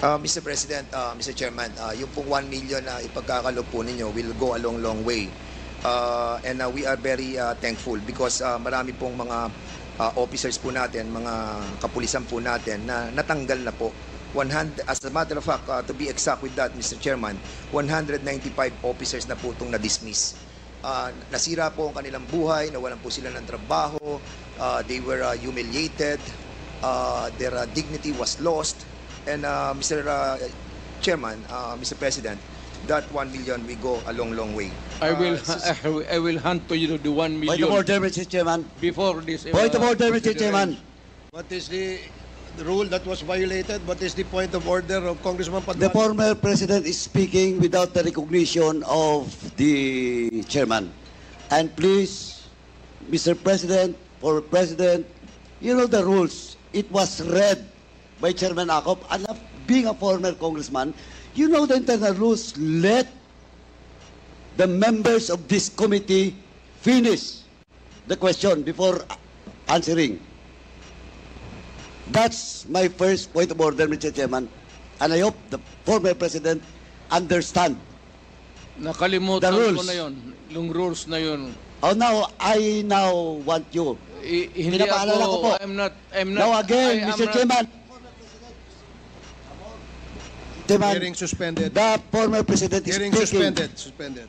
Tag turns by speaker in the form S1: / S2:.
S1: Mr. President, Mr. Chairman, yung pong 1 million na ipagkakalob po ninyo will go a long way. And we are very thankful because marami pong mga officers po natin, mga kapulisan po natin na natanggal na po. 100, as a matter of fact, to be exact with that, Mr. Chairman, 195 officers na po itong na-dismiss. Nasira po ang kanilang buhay, nawalan po sila ng trabaho, they were humiliated, their dignity was lost. And Mr. Chairman, Mr. President, that 1 million will go a long way.
S2: I will hand to you the 1 million.
S3: Point of order, Mr. Chairman.
S2: Before this.
S3: Point of order, Mr. Chairman.
S4: What is the rule that was violated? What is the point of order of Congressman Paduan?
S3: The former president is speaking without the recognition of the chairman. And please, Mr. President, former president, you know the rules. It was read by Chairman Acop. And being a former congressman, you know the internal rules. Let the members of this committee finish the question before answering. That's my first point of order, Mr. Chairman. And I hope the former president understand
S2: Nakalimutan
S3: the rules.
S2: ko na yun. Yung rules na yun.
S3: Oh, now, I now want you.
S2: Hindi
S3: Pinapaalala ko po.
S2: I'm not.
S3: Now again, Mr. Chairman.
S4: Hearing suspended.
S3: The former president is
S4: Hearing
S3: speaking.
S4: suspended.